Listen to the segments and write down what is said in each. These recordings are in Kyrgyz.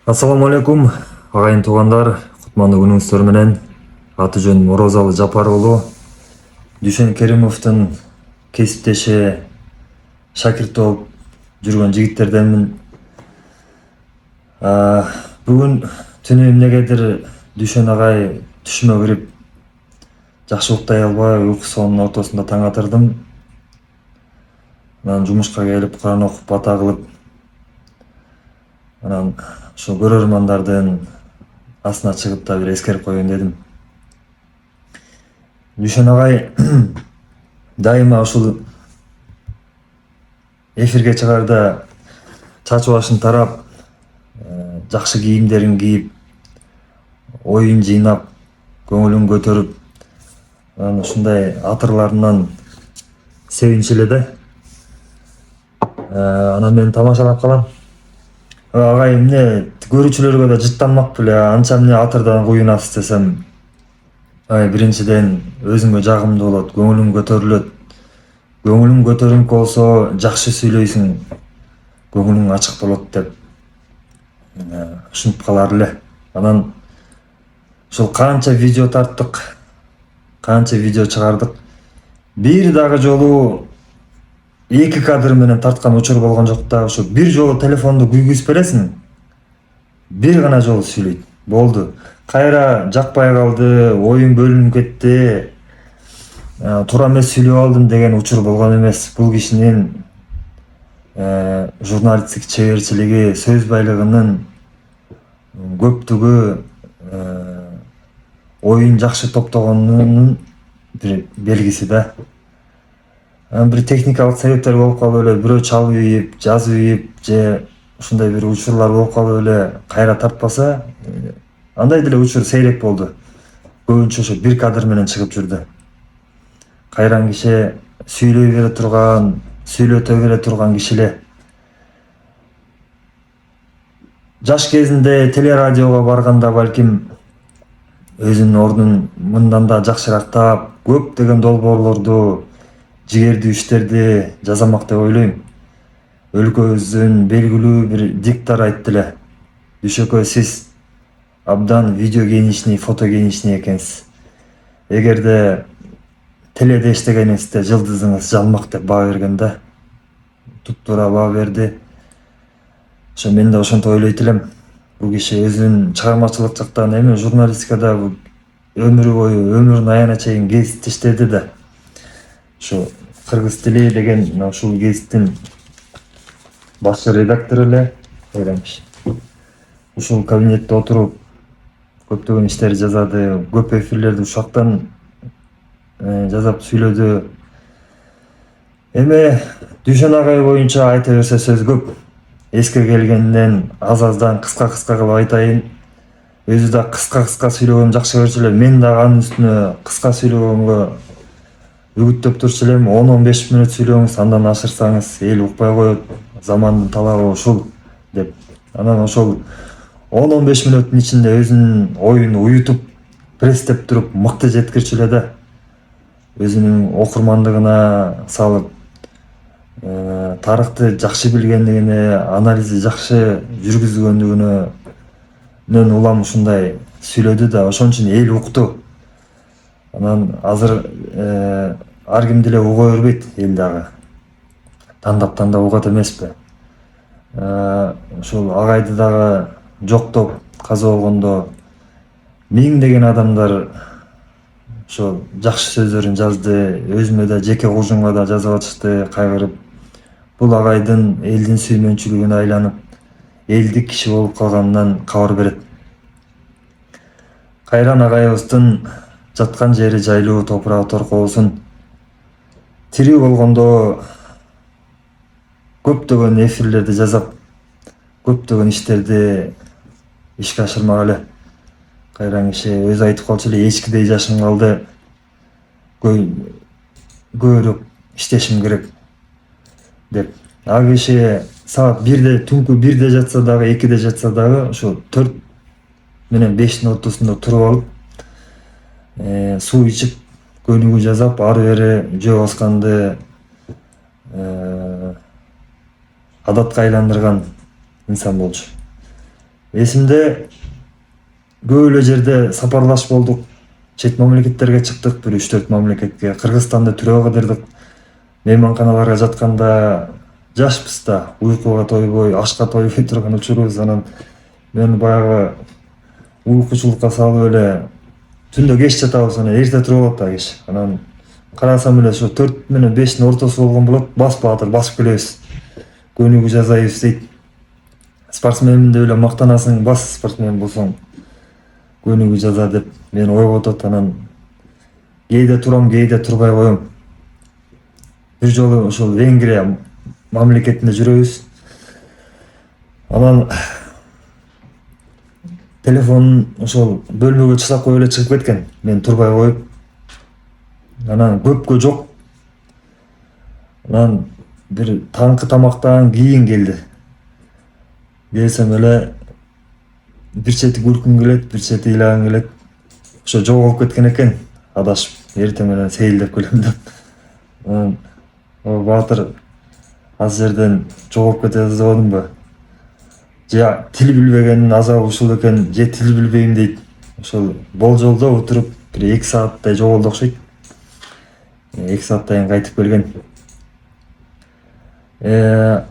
Ассаламу алейкум, агайын туугандар, кутмандуу күнүңүздөр менен. Аты жөнүм Орозалы Жапар уулу. Дүйшөн Керимовдун кесиптеши, шакирти болуп жүргөн жигиттерденмин. Бүгүн түнү эмнегедир Дүйшөн агай түшүмө кирип, жакшы уктай албай, уйкусунун ортосунда таң атырдым. Анан жумушка келип, Куран окуп, бата кылып, анан ушул көрөрмандардын астына чыгып да бир эскерип койгон дедим. Дүйшөн агай дайыма ушул эфирге чыгарда чачы башын тарап, жакшы кийимдерин кийип, оюн жыйнап, көңүлүн көтөрүп, анан ушундай атырларынан себинчү эле да. Анан мен тамашалап калам. Агай эмне көрүүчүлөргө да жыттанмак беле, анча эмне атырдан куюнасыз десем, биринчиден өзүңө жагымдуу болот, көңүлүң көтөрүлөт. Көңүлүң көтөрүңкү болсо жакшы сүйлөйсүң, көңүлүң ачык болот деп ушинтип калар эле. Анан ушул канча видео тарттык, канча видео чыгардык. Бир дагы жолу 2 кадр менен тарткан учур болгон жок да. Ошо бир жолу телефонду күйгүзүп бересиң, бир гана жолу сүйлөйт. Болду. Кайра жакпай калды, оюм бөлүнүп кетти, туура эмес сүйлөп алдым деген учур болгон эмес. Бул кишинин журналисттик чеберчилиги, сөз байлыгынын көптүгү, оюн жакшы топтогонунун бир белгиси да. Бир техникалык себептер болуп калып эле, бирөө чалып ийип, жазып ийип, же ушундай бир учурлар болуп калып эле кайра тартпаса, андай деле учур сейрек болду. Көбүнчө ошо бир кадр менен чыгып жүрдү. Кайран киши сүйлөй бере турган, сүйлөтө бере турган киши эле. Жаш кезинде телерадиого барганда балким өзүнүн ордун мындан да жакшыраак таап, көптөгөн долбоорлорду, жигердүү иштерди жасамак деп ойлойм. Өлкөбүздүн белгилүү бир диктор айтты эле: "Дүйшөкөй, сиз абдан видео геничный, фото геничный экенсиз. Эгерде теледе иштегениңизде жылдызыңыз жалмак" деп баа берген да. Туп-туура баа берди. Ошо мен да ошентип ойлойт элем. Бул киши өзүнүн чыгармачылык жактан эми журналистикада өмүрү бою, өмүрүнүн аягына чейин гезитте иштеди да. Ошо Кыргыз тили деген ушул гезиттин башчы редактору эле кайран киши. Ушул кабинетте отуруп көптөгөн иштер жазады, көп эфирлерди ушактан жазап сүйлөдү. Эми Дүйшөн агай боюнча айта берсе сөз көп. Эске келгенден аз-аздан кыска кылып айтайын. Өзү да кыска сүйлөгөнү жакшы көрчү эле. Мен дагы анын үстүнө кыска сүйлөгөнгө үгүттөп турчу элем. 10-15 мүнөт сүйлөңүз, андан ашырсаңыз эл укпай коет, замандын талабы ушул деп. Анан ошол 10-15 мүнөттүн ичинде өзүнүн оюн уютуп, пресстеп туруп мыкты жеткирчү эле да. Өзүнүн окурмандыгына салып, тарыхты жакшы билгендигине, анализди жакшы жүргүзгөндүгүнөн улам ушундай сүйлөдү да, ошон үчүн эл укту. Анан азыр ар кимди эле уга бербейт эл дагы. Тандап угат эмеспи. Ошол агайды дагы жоктоп каза болгондо миңдеген адамдар ошол жакшы сөздөрүн жазды, өзүмө да жеке кужумга да жазып атышты кайгырып. Бул агайдын элдин сүймөнчүлүгүнө айланып, элдик киши болуп калганынан кабар берет. Кайран агайыбыздын жаткан жери жайлуу, топурагы торко болсун. Тирүү болгондо көптөгөн эфирлерди жасап, көптөгөн иштерди ишке ашырмак эле. Кайран киши өзү айтып калчу эле, эчкидей жашым калды, көбүрөөк иштешим керек деп. Ал киши саат 1-де, түнкү 1-де жатса дагы, 2-де жатса дагы, ошо 4 менен 5-тин ортосунда туруп алып, суу ичип, көнүгүү жасап, ары бери жөө басканды адатка айландырган инсан болчу. Эсимде көп эле жерде сапарлаш болдук. Чет мамлекеттерге чыктык, бир 3-4 мамлекетке. Кыргызстанда түрөө кыдырдык. Мейманканаларга жатканда жашпыз да, уйкуга тойбой, ашка тойбой турган учурубуз. Анан мен баягы уйкучулукка салып эле түндө кеч жатабыз, анан эрте туруп алат да кеш. Анан карасам эле ошо 4 менен 5-тин ортосу болгон болот. Басып басып келебиз. Көнүгүү жасайбыз дейт. Спортсменмин деп эле мактанасың, бас спортсмен болсоң көнүгүү жаза деп мени ойготот. Анан кээде турам, кээде турбай коем. Бир жолу ошол Венгрия мамлекетинде жүрөбүз. Анан телефонун ошол бөлмөгө чыксак коюп эле чыгып кеткен. Мен турбай коюп. Анан көпкө жок. Анан бир таңкы тамактан кийин келди. Келсем эле бир чети күлкүм келет, бир чети ыйлагым келет. Ошо жоголуп кеткен экен. Адашып, эртең менен сейилдеп келем деп. Анан баатыр аз жерден жоголуп кетет дебедимби? Же тил билбегенин азабы ушул экен, же тил билбейм дейт. Ошол болжолдо отуруп бир 2 сааттай жоголду окшойт. 2 сааттан кийин кайтып келген.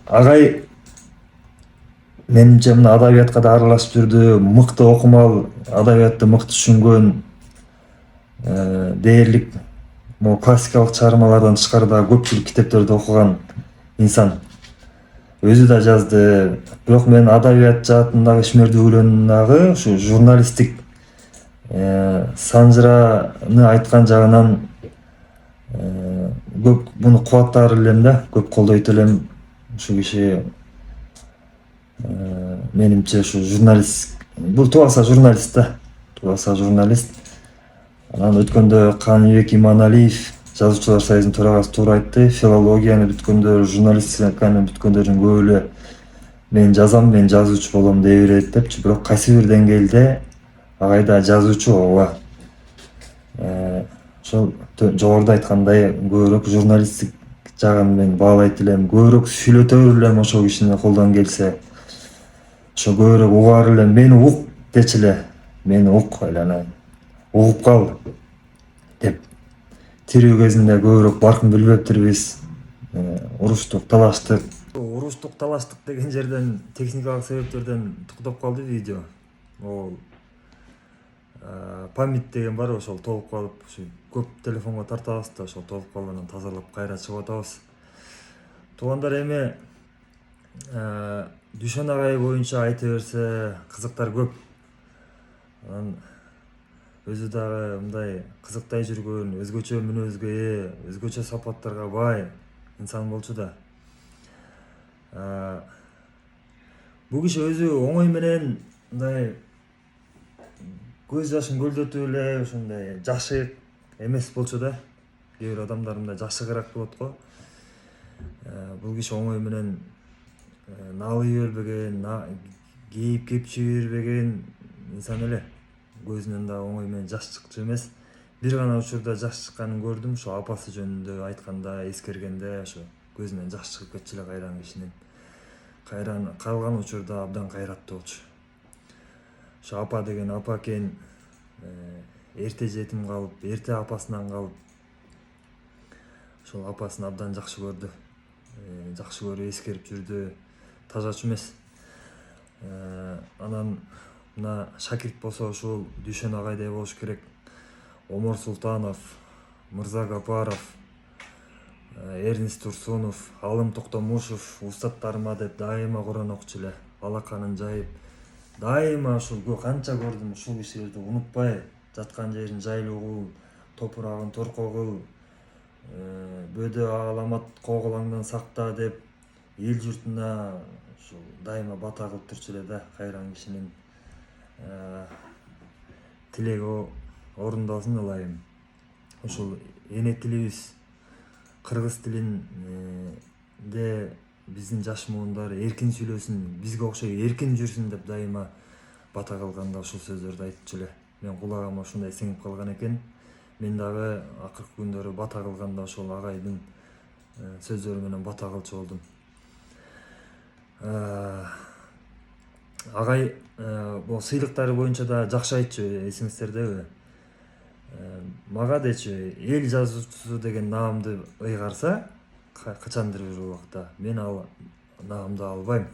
Агай менимче мына адабиятка да аралашып жүрдү, мыкты окумал, адабиятты мыкты түшүнгөн, дээрлик могу классикалык чыгармалардан тышкары да көпчүлүк китептерди окуган инсан. Өзү да жазды. Бирок мен адабият жаатындагы ишмердүүлүгүн дагы ушу журналисттик Санжыраны айткан жагынан көп муну кубаттар элем да, көп колдойт элем. Ушул киши менимче ушу журналист, бул тубаса журналист да, тубаса журналист. Анан өткөндө Каныбек Иманалиев, жазуучулар союзунун төрагасы туура айтты. Филологияны бүткөндөр, журналистиканы бүткөндөрдүн көбү эле мен жазам, мен жазуучу болом дей берет депчи. Бирок кайсы бир деңгээлде агай да жазуучу ооба. Ошол жогоруда айткандай көбүрөөк журналисттик жагын мен баалайт элем. Көбүрөөк сүйлөтө элем ошол кишини колдон келсе. Ошо көбүрөөк угар элем. Мени ук дечи эле. Мени ук айлана. Угуп кал деп. Тирүү кезинде көбүрөөк баркын билбептирбиз. Уруштук, талаштык. Уруштук, талаштык деген жерден техникалык себептерден токтоп калды видео. Ол память деген бар, ошол толуп калып, ушу көп телефонго тартабыз да, ошол толуп калганын тазалап кайра чыгып атабыз. Туугандар, эми Дүйшөн агай боюнча айта берсе кызыктар көп. Анан өзү дагы мындай кызыктай жүргөн, өзгөчө мүнөзгө ээ, өзгөчө сапаттарга бай инсан болчу да. Бул киши өзү оңой менен мындай көз жашын көлдөтүп эле ушундай жашык эмес болчу да. Кээ бир адамдар мындай жашыгыраак болот го. Бул киши оңой менен налый бербеген, кейип кепчи бербеген инсан эле. Көзүнөн да оңой менен жаш чыкчу эмес. Бир гана учурда жаш чыкканын көрдүм, ошо апасы жөнүндө айтканда, эскергенде ошо көзүнөн жаш чыгып кетчү эле кайран кишинин. Кайран калган учурда абдан кайраттуу болчу. Ошо апа деген апа экен, эрте жетим калып, эрте апасынан калып, ошол апасын абдан жакшы көрдү. Жакшы көрүп эскерип жүрдү. Тазачу эмес. Анан мына шакирт болсо ушул Дүйшөн агайдай болуш керек. Омор Султанов, Мырза Гапаров, Эрнест Турсунов, Алым Токтомушев устаттарыма деп дайыма Куран окучу эле. Алаканын жайып, дайыма ушул канча көрдүм, ушул кишилерди унутпай, жаткан жерин жайлуу кыл, топурагын торко кыл, бөдө аламат коголаңдан сакта деп эл журтуна ушул дайыма бата кылып турчу эле да. Кайран кишинин тилеги орундалсын ылайым. Ушул эне тилибиз кыргыз тилинде биздин жаш муундар эркин сүйлөсүн, бизге окшой эркин жүрсүн деп дайыма бата кылганда ушул сөздөрдү айтчу эле. Мен кулагыма ушундай сиңип калган экен. Мен дагы акыркы күндөрү бата кылганда ошол агайдын сөздөрү менен бата кылчу болдум. агай могу сыйлыктары боюнча да жакшы айтчу, эсиңиздердеби? Мага дечи эл жазуучусу деген наамды ыйгарса, качандыр бир убакта мен ал наамды албайм.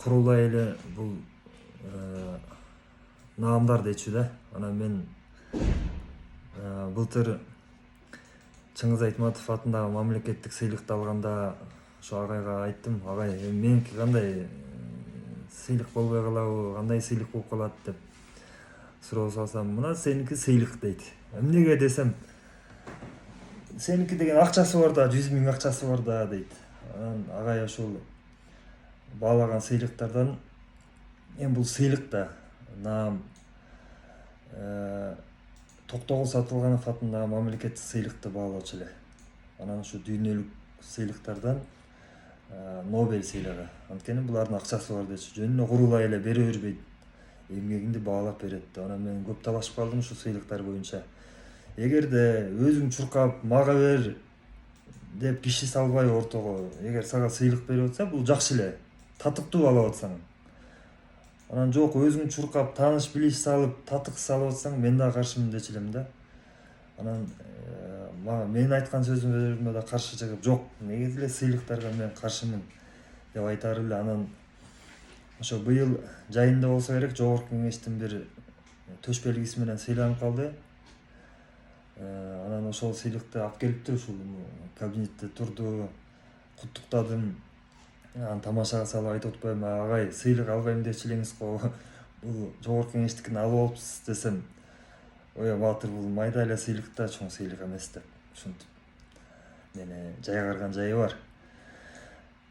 Курулай эле бул наамдар дечү да. Анан мен былтыр Чыңгыз Айтматов атындагы мамлекеттик сыйлыкты алганда ошо агайга айттым, агай меники кандай сыйлык болбой калабы, кандай сыйлык болуп калат деп суроо салсам, мына сеники сыйлык дейт. Эмнеге десем, сеники деген акчасы бар да, 100 000 акчасы бар да дейт. Анан агай ошол баалаган сыйлыктардан эми бул сыйлык да, наам Токтогул Сатылганов атындагы мамлекеттик сыйлыкты баалоочу эле. Анан ушу дүйнөлүк сыйлыктардан Нобель сыйлыгы. Анткени булардын акчасы бар дечү. Жөн эле курулай эле бере бербейт. Эмгегинди баалап берет. Анан мен көп талашып калдым ушу сыйлыктар боюнча. Эгерде өзүң чуркап мага бер деп киши салбай ортого, эгер сага сыйлык берип атса, бул жакшы эле. Татыктуу алып атсаң. Анан жок, өзүң чуркап, тааныш билиш салып, татык салып атсаң, мен да каршымын дечү элем да. Анан мага менин айткан сөзүмө да каршы чыгып, жок, негизи эле сыйлыктарга мен каршымын деп айтары эле. Анан ошо быйыл жайында болсо керек, жогорку кеңештин бир төш белгиси менен сыйланып калды. Анан ошол сыйлыкты алып келиптир, ушул кабинетте турду, куттуктадым. Анан тамашага салып айтып атпайбы, агай сыйлык албайм дечү элеңиз го, бул жогорку кеңештикин алып алыпсыз десем, ой баатыр, бул майда эле сыйлык да, чоң сыйлык эмес деп ушинтип мени жайгарган жайы бар.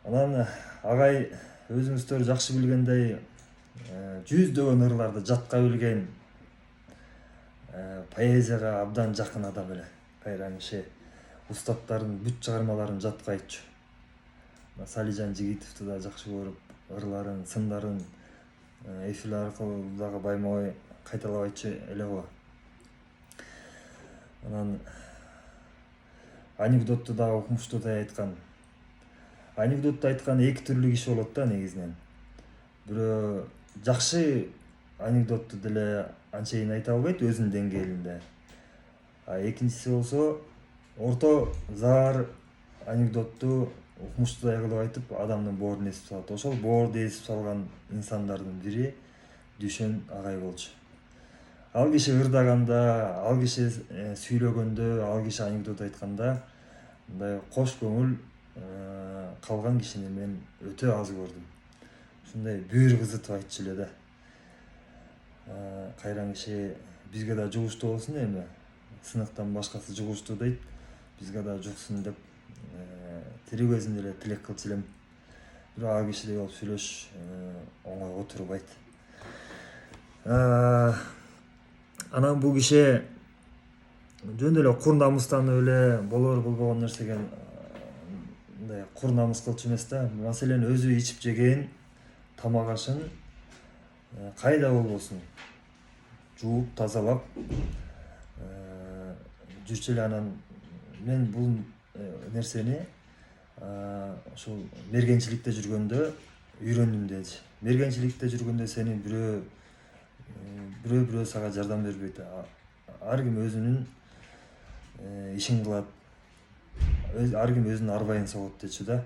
Анан агай өзүңүздөр жакшы билгендей, жүздөгөн ырларды жатка билген, поэзияга абдан жакын адам эле. Кайра киши устаттардын бүт чыгармаларын жатка айтчу. Салижан Жигитовду да жакшы көрүп, ырларын, сындарын эфир аркылуу дагы байма-бай кайталап айтчу эле го. Анан анекдотту дагы укмуштуудай айткан. Анекдотту айткан эки түрлүү киши болот да негизинен. Бирөө жакшы анекдотту деле анчейин айта албайт өзүнүн деңгээлинде. Экинчиси болсо орто заар анекдотту укмуштуудай кылып айтып, адамдын боорун эсип салат. Ошол боорду эсип салган инсандардын бири Дүйшөн агай болчу. Ал киши ырдаганда, ал киши сүйлөгөндө, ал киши анекдот айтканда мындай кош көңүл калган кишини мен өтө аз көрдүм. Ушундай бүйүр кызытып айтчу эле да. Кайран киши бизге да жугуштуу болсун, эми сыныктан башкасы жугуштуу дейт, бизге да жуксун деп тирүү кезинде эле тилек кылчу элем. Бирок ал кишидей болуп сүйлөшүш оңойго турбайт. Анан бул киши жөн эле кур намыстанып эле болор болбогон нерсеге мындай кур намыс кылчу эмес да. Маселен өзү ичип жеген тамак ашын кайда болбосун жууп тазалап жүрчү эле. Анан мен бул нерсени ошол мергенчиликте жүргөндө үйрөндүм дечи. Мергенчиликте жүргөндө сени бирөө сага жардам бербейт. Ар ким өзүнүн ишин кылат. Ар ким өзүнүн арбайын согот дечү да.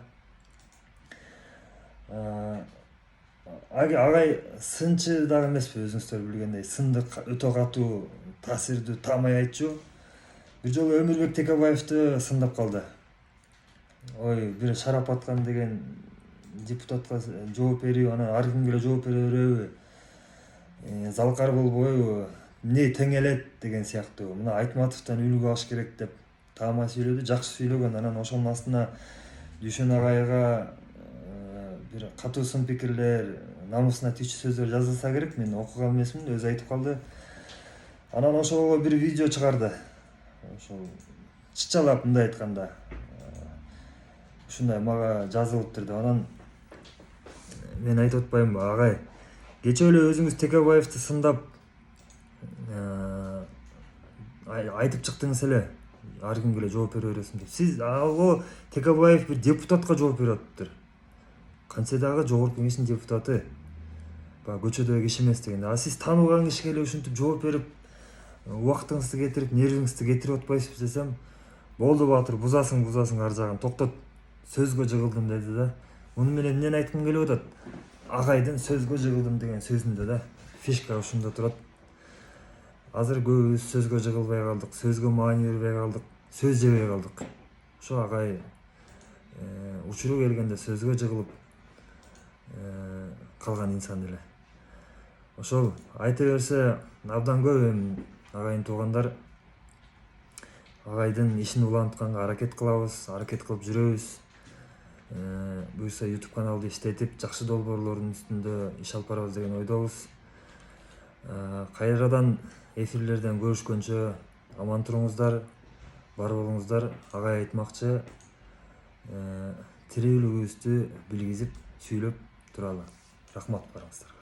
Агай сынчы дагы эмеспи, өзүңүздөр билгендей. Сынды өтө катуу, таасирдүү, таамай айтчу. Бир жолу Өмүрбек Текебаевди сындап калды. Ой, бир Шарапаткан деген депутатка жооп берип, анан ар кимге эле жооп бере береби? Залкар болбойбу? Эмне тең элет деген сыяктуу. Мына Айтматовдон үлгү алыш керек деп таамай сүйлөдү, жакшы сүйлөгөн. Анан ошонун астына Дүйшөн агайга бир катуу сын пикирлер, намысына тийчү сөздөр жазылса керек. Мен окуган эмесмин, өзү айтып калды. Анан ошого бир видео чыгарды. Ошол чычалап мындай айтканда, ушундай мага жазылыптыр деп. Анан мен айтып атпаймынбы, агай, кечээ эле өзүңүз Текебаевди сындап айтып чыктыңыз эле, ар кимге эле жооп бере бересиң деп. Сиз ал Текебаев бир депутатка жооп берип атыптыр. Кантсе дагы жогорку кеңештин депутаты. баягы көчөдөгү киши эмес дегенде. А сиз таанылган кишиге эле ушинтип жооп берип, убактыңызды кетирип, нервиңизди кетирип атпайсызбы десем, болду Баатыр, бузасың ар жагын, токтот, сөзгө жыгылдым деди да. Муну менен эмнени айткым келип атат? Агайдын сөзгө жыгылдым деген сөзүндө да фишка ушунда турат. Азыр көбүбүз сөзгө жыгылбай калдык, сөзгө маани бербей калдык, сөз жебей калдык. Ошо агай учуру келгенде сөзгө жыгылып калган инсан эле. Ошол айта берсе абдан көп эми агайын туугандар агайдын ишин улантканга аракет кылабыз, аракет кылып жүрөбүз. Буюрса YouTube каналды иштетип, жакшы долбоорлордун үстүндө иш алып барабыз деген ойдобуз. Кайрадан эфирлерден көрүшкөнчө аман туруңуздар, бар болуңуздар. Агай айтмакчы, тирүүлүгүбүздү билгизип, сүйлөп туралы. Рахмат барыңыздарга.